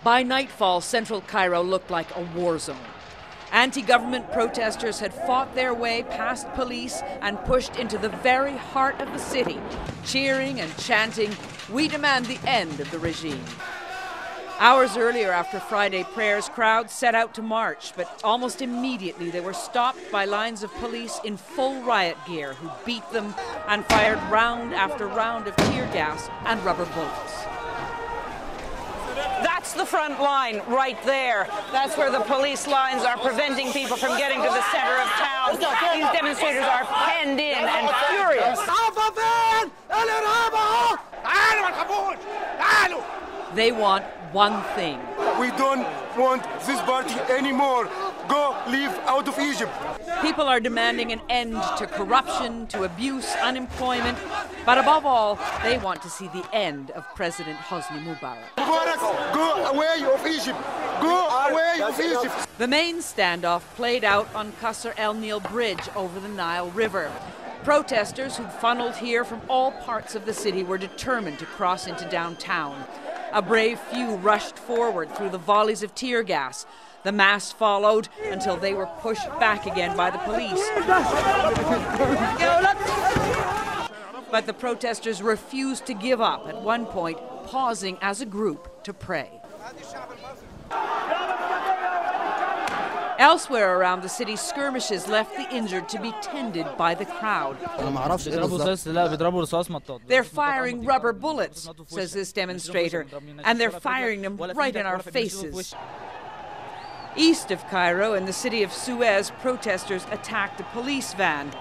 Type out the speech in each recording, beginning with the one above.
By nightfall, central Cairo looked like a war zone. Anti-government protesters had fought their way past police and pushed into the very heart of the city, cheering and chanting, "We demand the end of the regime." Hours earlier, after Friday prayers, crowds set out to march, but almost immediately they were stopped by lines of police in full riot gear who beat them and fired round after round of tear gas and rubber bullets. That's the front line right there. That's where the police lines are preventing people from getting to the center of town. These demonstrators are penned in and furious. They want one thing. We don't want this party anymore. Go, leave out of Egypt. People are demanding an end to corruption, to abuse, unemployment, but above all, they want to see the end of President Hosni Mubarak. Mubarak, go away of Egypt. Go away of Egypt. The main standoff played out on Qasr El Nil Bridge over the Nile River. Protesters who'd funneled here from all parts of the city were determined to cross into downtown. A brave few rushed forward through the volleys of tear gas. The mass followed until they were pushed back again by the police. But the protesters refused to give up, at one point pausing as a group to pray. Elsewhere around the city, skirmishes left the injured to be tended by the crowd. They're firing rubber bullets, says this demonstrator, and they're firing them right in our faces. East of Cairo, in the city of Suez, protesters attacked a police van.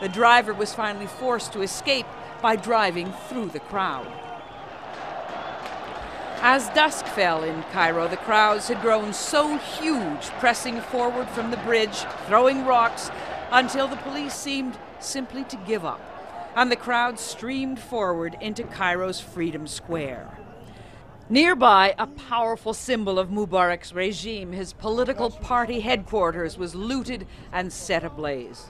The driver was finally forced to escape by driving through the crowd. As dusk fell in Cairo, the crowds had grown so huge, pressing forward from the bridge, throwing rocks, until the police seemed simply to give up, and the crowd streamed forward into Cairo's Freedom Square. Nearby, a powerful symbol of Mubarak's regime, his political party headquarters, was looted and set ablaze.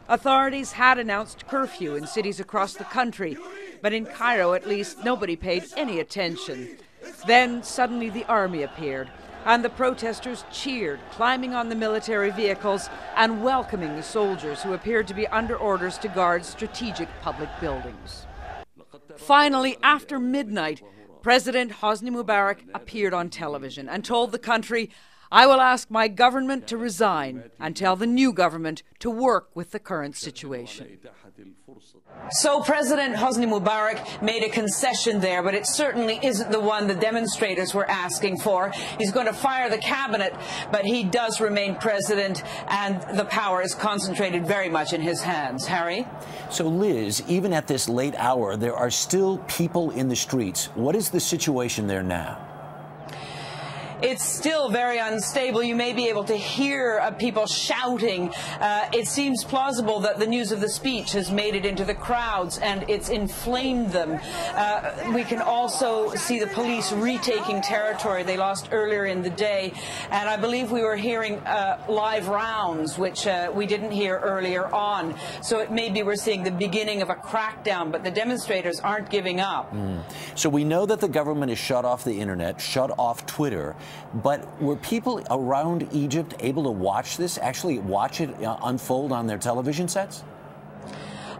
Authorities had announced curfew in cities across the country, but in Cairo, at least, nobody paid any attention. Then suddenly the army appeared, and the protesters cheered, climbing on the military vehicles and welcoming the soldiers who appeared to be under orders to guard strategic public buildings. Finally, after midnight, President Hosni Mubarak appeared on television and told the country, "I will ask my government to resign and tell the new government to work with the current situation." So President Hosni Mubarak made a concession there, but it certainly isn't the one the demonstrators were asking for. He's going to fire the cabinet, but he does remain president, and the power is concentrated very much in his hands. Harry? So, Liz, even at this late hour, there are still people in the streets. What is the situation there now? It's still very unstable. You may be able to hear people shouting. It seems plausible that the news of the speech has made it into the crowds and it's inflamed them. We can also see the police retaking territory they lost earlier in the day. And I believe we were hearing live rounds, which we didn't hear earlier on. So it may be we're seeing the beginning of a crackdown, but the demonstrators aren't giving up. So we know that the government has shut off the internet, shut off Twitter. But were people around Egypt able to watch this, actually watch it unfold on their television sets?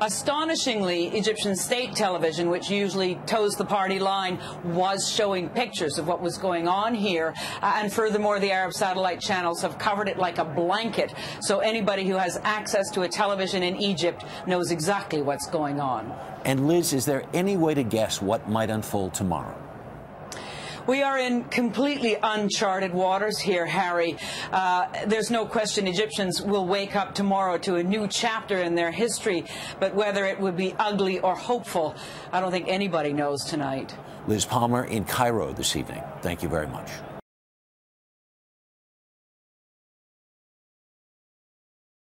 Astonishingly, Egyptian state television, which usually toes the party line, was showing pictures of what was going on here. And furthermore, the Arab satellite channels have covered it like a blanket. So anybody who has access to a television in Egypt knows exactly what's going on. And Liz, is there any way to guess what might unfold tomorrow? We are in completely uncharted waters here, Harry. There's no question Egyptians will wake up tomorrow to a new chapter in their history, but whether it would be ugly or hopeful, I don't think anybody knows tonight. Liz Palmer in Cairo this evening. Thank you very much.